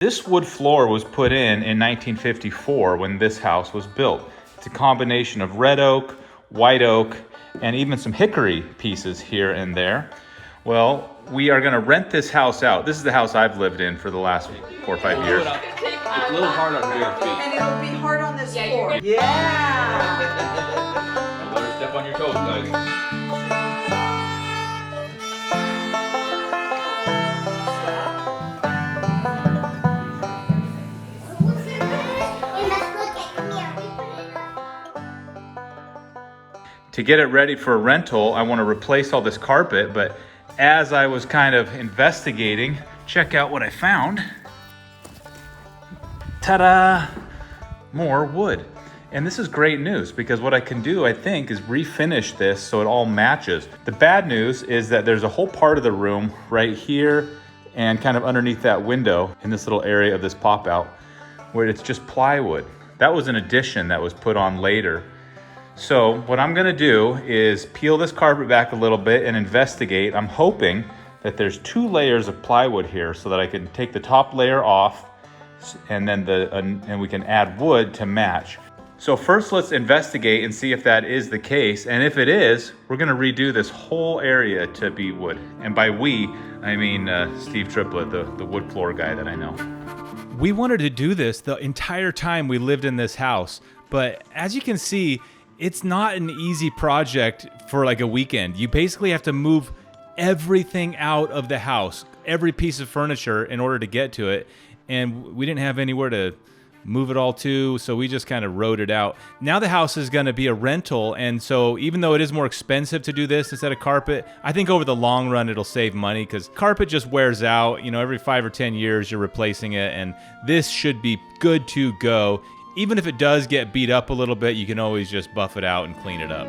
This wood floor was put in 1954 when this house was built. It's a combination of red oak, white oak, and even some hickory pieces here and there. Well, we are gonna rent this house out. This is the house I've lived in for the last 4 or 5 years. It's a little hard on your feet. And it'll be hard on this floor. Yeah! Don't let her step on your toes, guys. To get it ready for a rental, I want to replace all this carpet, but as I was kind of investigating, check out what I found. Ta-da! More wood. And this is great news because what I can do, I think, is refinish this so it all matches. The bad news is that there's a whole part of the room right here and kind of underneath that window in this little area of this pop-out where it's just plywood. That was an addition that was put on later. So what I'm gonna do is peel this carpet back a little bit and investigate. I'm hoping that there's 2 layers of plywood here so that I can take the top layer off and then and we can add wood to match. So first let's investigate and see if that is the case. And if it is, we're gonna redo this whole area to be wood. And by we, I mean Steve Triplett, the wood floor guy that I know. We wanted to do this the entire time we lived in this house, but as you can see, it's not an easy project for like a weekend. You basically have to move everything out of the house, every piece of furniture in order to get to it. And we didn't have anywhere to move it all to, so we just kind of rode it out. Now the house is gonna be a rental, and so even though it is more expensive to do this instead of carpet, I think over the long run it'll save money because carpet just wears out. You know, every 5 or 10 years you're replacing it, and this should be good to go. Even if it does get beat up a little bit, you can always just buff it out and clean it up.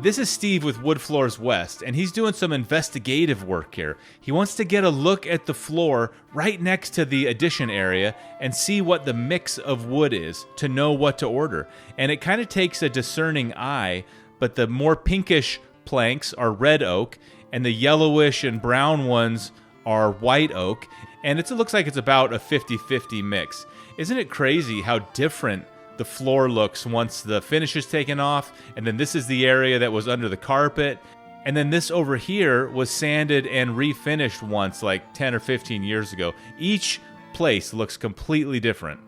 This is Steve with Wood Floors West, and he's doing some investigative work here. He wants to get a look at the floor right next to the addition area and see what the mix of wood is to know what to order. And it kind of takes a discerning eye, but the more pinkish planks are red oak, and the yellowish and brown ones are white oak, and it looks like it's about a 50-50 mix. Isn't it crazy how different the floor looks once the finish is taken off? And then this is the area that was under the carpet, and then this over here was sanded and refinished once like 10 or 15 years ago. Each place looks completely different.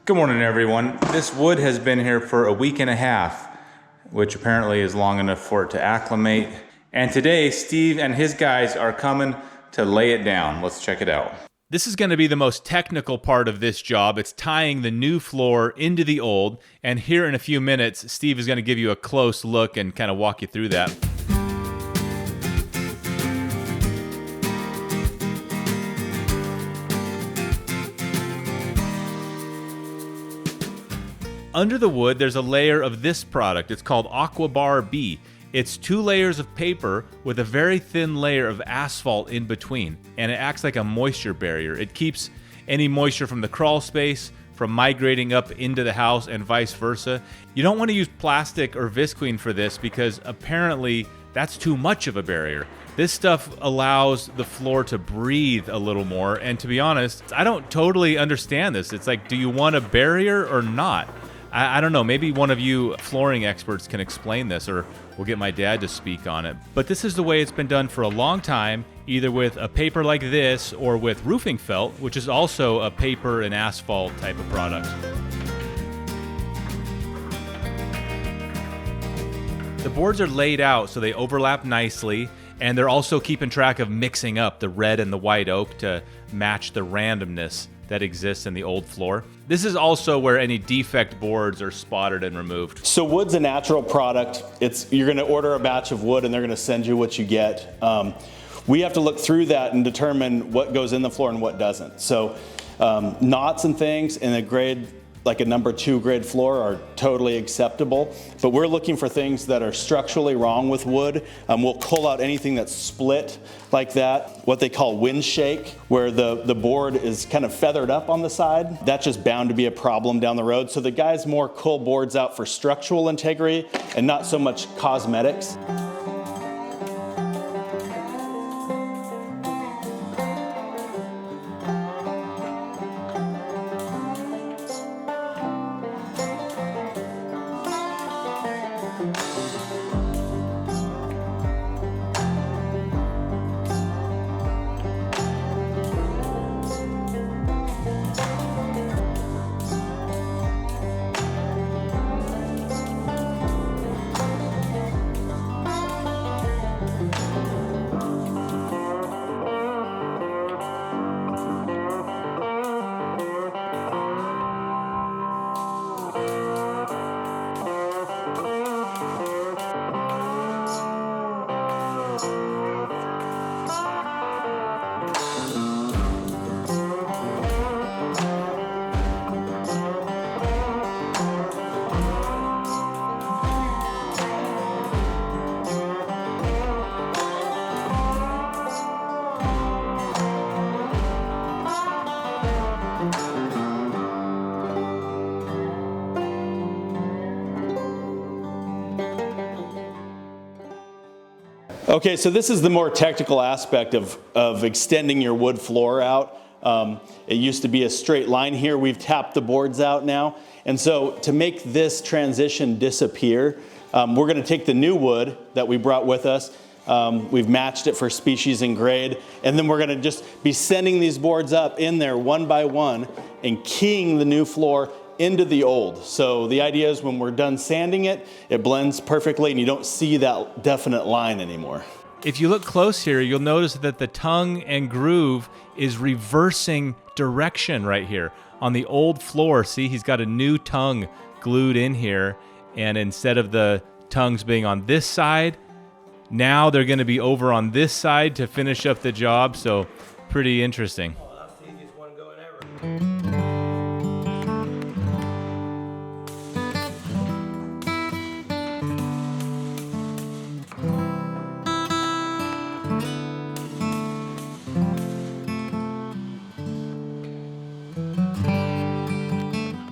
Good morning, everyone. This wood has been here for a week and a half, which apparently is long enough for it to acclimate. And today, Steve and his guys are coming to lay it down. Let's check it out. This is going to be the most technical part of this job. It's tying the new floor into the old. And here in a few minutes, Steve is going to give you a close look and kind of walk you through that. Under the wood, there's a layer of this product. It's called Aquabar B. It's 2 layers of paper with a very thin layer of asphalt in between, and it acts like a moisture barrier. It keeps any moisture from the crawl space from migrating up into the house and vice versa. You don't want to use plastic or visqueen for this because apparently that's too much of a barrier. This stuff allows the floor to breathe a little more, and to be honest, I don't totally understand this. It's like, do you want a barrier or not? I don't know, maybe one of you flooring experts can explain this, or we'll get my dad to speak on it. But this is the way it's been done for a long time, either with a paper like this or with roofing felt, which is also a paper and asphalt type of product. The boards are laid out so they overlap nicely, and they're also keeping track of mixing up the red and the white oak to match the randomness that exists in the old floor. This is also where any defect boards are spotted and removed. So wood's a natural product. You're gonna order a batch of wood and they're gonna send you what you get. We have to look through that and determine what goes in the floor and what doesn't. So knots and things in a grade, like a number 2 grade floor, are totally acceptable. But we're looking for things that are structurally wrong with wood. We'll pull out anything that's split like that, what they call wind shake, where the board is kind of feathered up on the side. That's just bound to be a problem down the road. So the guys more cull boards out for structural integrity and not so much cosmetics. Okay, so this is the more technical aspect of extending your wood floor out. It used to be a straight line here. We've tapped the boards out now. And so to make this transition disappear, we're gonna take the new wood that we brought with us. We've matched it for species and grade. And then we're gonna just be sending these boards up in there one by one and keying the new floor into the old. So the idea is when we're done sanding it, it blends perfectly and you don't see that definite line anymore. If you look close here, you'll notice that the tongue and groove is reversing direction right here. On the old floor, see, he's got a new tongue glued in here, and instead of the tongues being on this side, now they're gonna be over on this side to finish up the job, so pretty interesting. Oh, that's the easiest one going ever.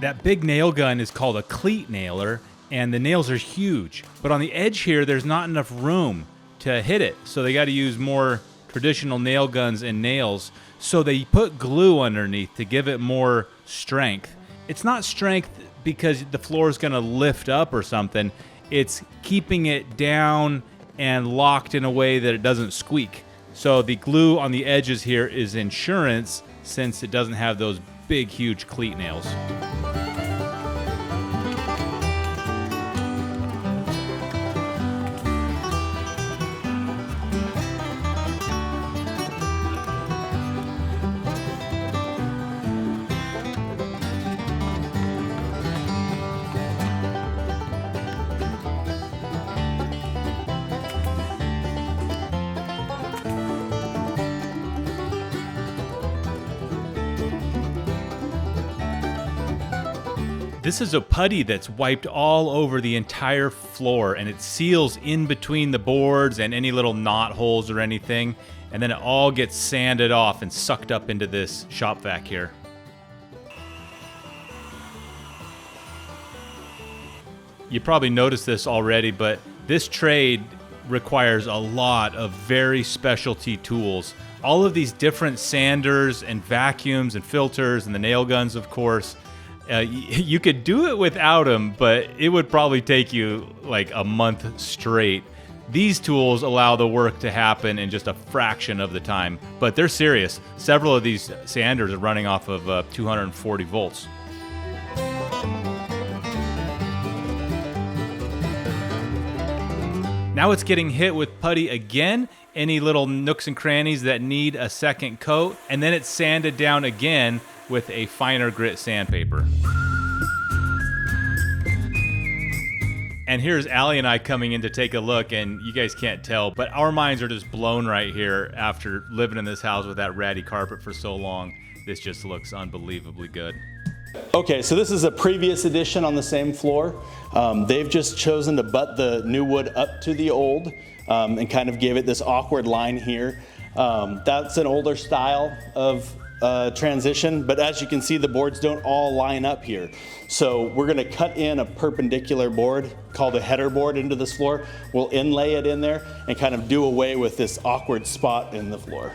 That big nail gun is called a cleat nailer, and the nails are huge. But on the edge here, there's not enough room to hit it, so they got to use more traditional nail guns and nails. So they put glue underneath to give it more strength. It's not strength because the floor is going to lift up or something. It's keeping it down and locked in a way that it doesn't squeak. So the glue on the edges here is insurance, since it doesn't have those big, huge cleat nails. This is a putty that's wiped all over the entire floor, and it seals in between the boards and any little knot holes or anything, and then it all gets sanded off and sucked up into this shop vac here. You probably noticed this already, but this trade requires a lot of very specialty tools. All of these different sanders and vacuums and filters and the nail guns, of course. You could do it without them, but it would probably take you like a month straight. These tools allow the work to happen in just a fraction of the time, but they're serious. Several of these sanders are running off of 240 volts. Now it's getting hit with putty again, any little nooks and crannies that need a second coat, and then it's sanded down again with a finer grit sandpaper. And here's Allie and I coming in to take a look, and you guys can't tell, but our minds are just blown right here after living in this house with that ratty carpet for so long. This just looks unbelievably good. Okay, so this is a previous edition on the same floor. They've just chosen to butt the new wood up to the old and kind of gave it this awkward line here. That's an older style of transition, but as you can see, the boards don't all line up here. So we're gonna cut in a perpendicular board called a header board into this floor. We'll inlay it in there and kind of do away with this awkward spot in the floor.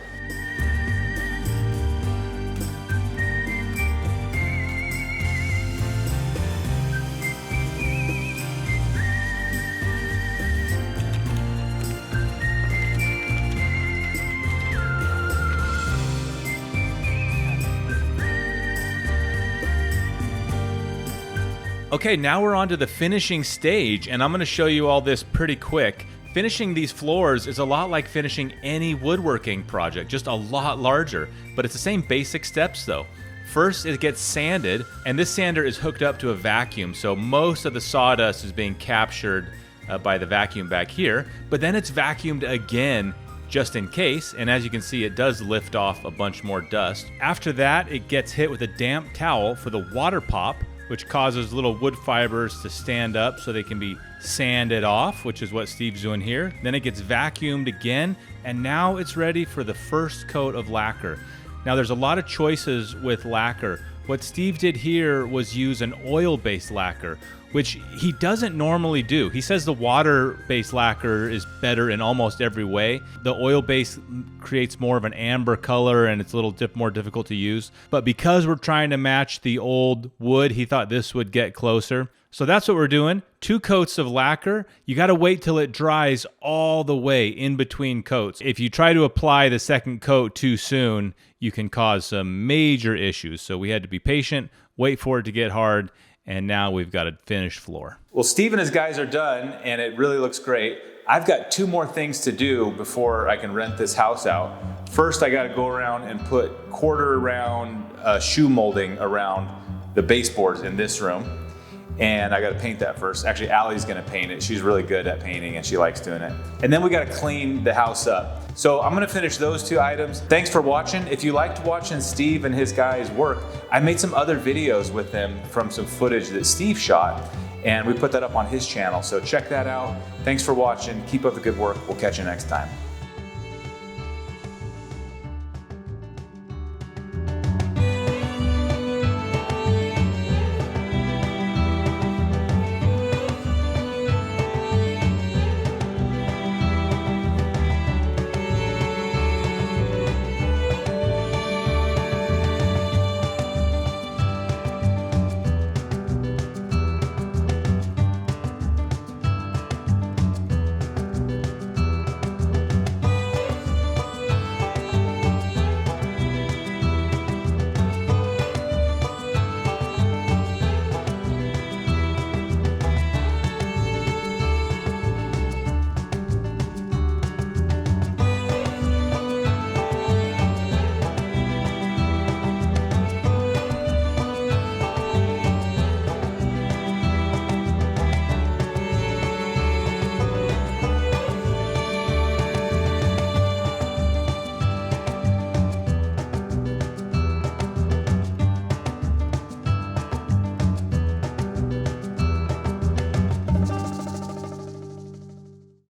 Okay, now we're on to the finishing stage, and I'm gonna show you all this pretty quick. Finishing these floors is a lot like finishing any woodworking project, just a lot larger, but it's the same basic steps though. First, it gets sanded, and this sander is hooked up to a vacuum, so most of the sawdust is being captured by the vacuum back here, but then it's vacuumed again just in case, and as you can see, it does lift off a bunch more dust. After that, it gets hit with a damp towel for the water pop, which causes little wood fibers to stand up so they can be sanded off, which is what Steve's doing here. Then it gets vacuumed again, and now it's ready for the first coat of lacquer. Now there's a lot of choices with lacquer. What Steve did here was use an oil-based lacquer, which he doesn't normally do. He says the water-based lacquer is better in almost every way. The oil-based creates more of an amber color and it's a little more difficult to use. But because we're trying to match the old wood, he thought this would get closer. So that's what we're doing. 2 coats of lacquer. You got to wait till it dries all the way in between coats. If you try to apply the second coat too soon, you can cause some major issues. So we had to be patient, wait for it to get hard, and now we've got a finished floor. Well, Steve and his guys are done, and it really looks great. I've got 2 more things to do before I can rent this house out. First, I got to go around and put quarter round shoe molding around the baseboards in this room. And I got to paint that first. Actually, Allie's going to paint it. She's really good at painting and she likes doing it. And then we got to clean the house up. So I'm going to finish those 2 items. Thanks for watching. If you liked watching Steve and his guys work, I made some other videos with them from some footage that Steve shot, and we put that up on his channel. So check that out. Thanks for watching. Keep up the good work. We'll catch you next time.